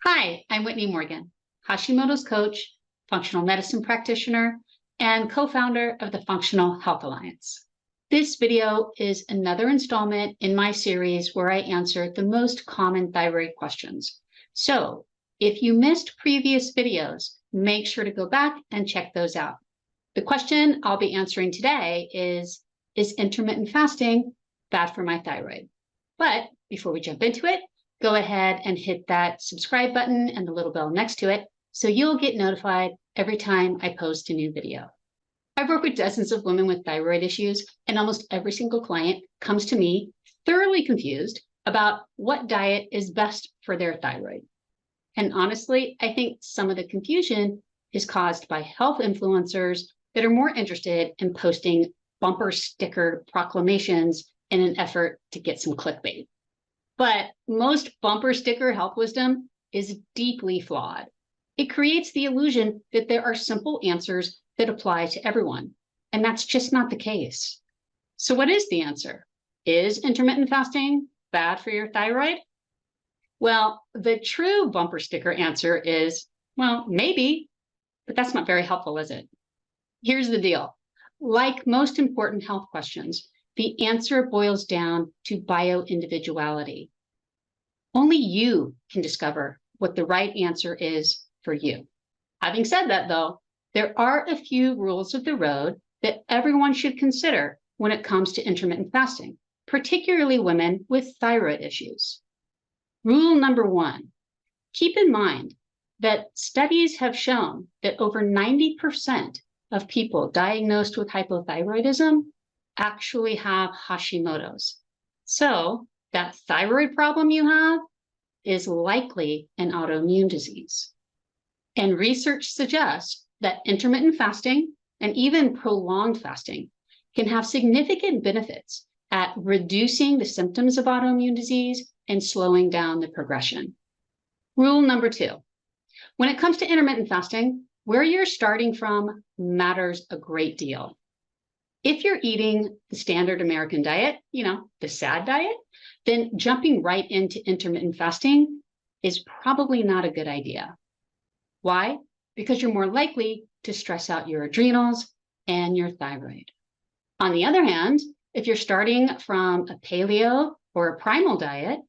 Hi, I'm Whitney Morgan, Hashimoto's coach, functional medicine practitioner, and co-founder of the Functional Health Alliance. This video is another installment in my series where I answer the most common thyroid questions. So if you missed previous videos, make sure to go back and check those out. The question I'll be answering today is intermittent fasting bad for my thyroid? But before we jump into it, go ahead and hit that subscribe button and the little bell next to it so you'll get notified every time I post a new video. I've worked with dozens of women with thyroid issues, and almost every single client comes to me thoroughly confused about what diet is best for their thyroid. And honestly, I think some of the confusion is caused by health influencers that are more interested in posting bumper sticker proclamations in an effort to get some clickbait. But most bumper sticker health wisdom is deeply flawed. It creates the illusion that there are simple answers that apply to everyone, and that's just not the case. So what is the answer? Is intermittent fasting bad for your thyroid? Well, the true bumper sticker answer is, well, maybe, but that's not very helpful, is it? Here's the deal. Like most important health questions, the answer boils down to bio-individuality. Only you can discover what the right answer is for you. Having said that, though, there are a few rules of the road that everyone should consider when it comes to intermittent fasting, particularly women with thyroid issues. Rule number one, keep in mind that studies have shown that over 90% of people diagnosed with hypothyroidism actually have Hashimoto's. So that thyroid problem you have is likely an autoimmune disease. And research suggests that intermittent fasting and even prolonged fasting can have significant benefits at reducing the symptoms of autoimmune disease and slowing down the progression. Rule number two, when it comes to intermittent fasting, where you're starting from matters a great deal. If you're eating the standard American diet, the SAD diet, then jumping right into intermittent fasting is probably not a good idea. Why? Because you're more likely to stress out your adrenals and your thyroid. On the other hand, if you're starting from a paleo or a primal diet,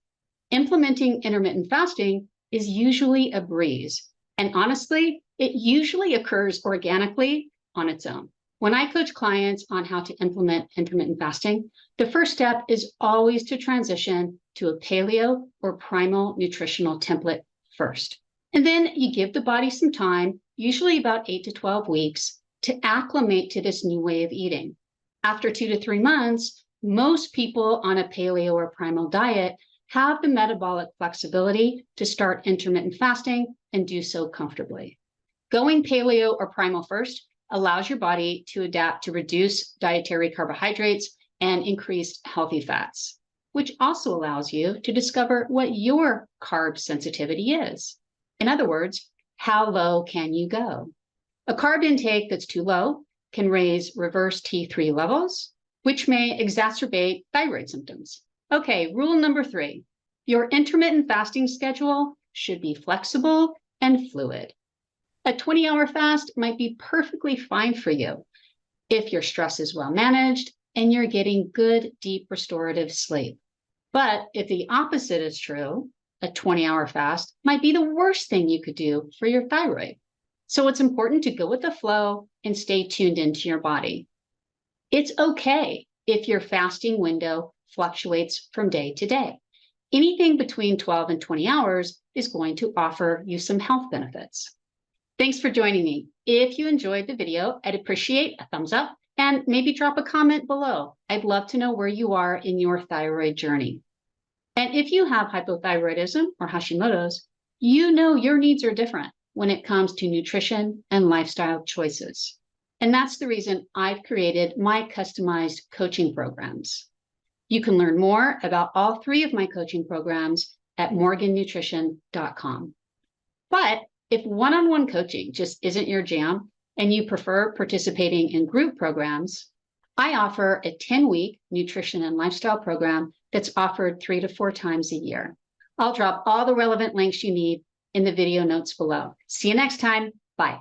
implementing intermittent fasting is usually a breeze. And honestly, it usually occurs organically on its own. When I coach clients on how to implement intermittent fasting, the first step is always to transition to a paleo or primal nutritional template first. And then you give the body some time, usually about 8 to 12 weeks, to acclimate to this new way of eating. After 2 to 3 months, most people on a paleo or primal diet have the metabolic flexibility to start intermittent fasting and do so comfortably. Going paleo or primal first allows your body to adapt to reduce dietary carbohydrates and increase healthy fats, which also allows you to discover what your carb sensitivity is. In other words, how low can you go? A carb intake that's too low can raise reverse T3 levels, which may exacerbate thyroid symptoms. Okay, rule number three, your intermittent fasting schedule should be flexible and fluid. A 20-hour fast might be perfectly fine for you if your stress is well managed and you're getting good, deep restorative sleep. But if the opposite is true, a 20-hour fast might be the worst thing you could do for your thyroid. So it's important to go with the flow and stay tuned into your body. It's okay if your fasting window fluctuates from day to day. Anything between 12 and 20 hours is going to offer you some health benefits. Thanks for joining me. If you enjoyed the video, I'd appreciate a thumbs up and maybe drop a comment below. I'd love to know where you are in your thyroid journey. And if you have hypothyroidism or Hashimoto's, you know your needs are different when it comes to nutrition and lifestyle choices. And that's the reason I've created my customized coaching programs. You can learn more about all 3 of my coaching programs at morgannutrition.com. But if one-on-one coaching just isn't your jam and you prefer participating in group programs, I offer a 10-week nutrition and lifestyle program that's offered 3 to 4 times a year. I'll drop all the relevant links you need in the video notes below. See you next time. Bye.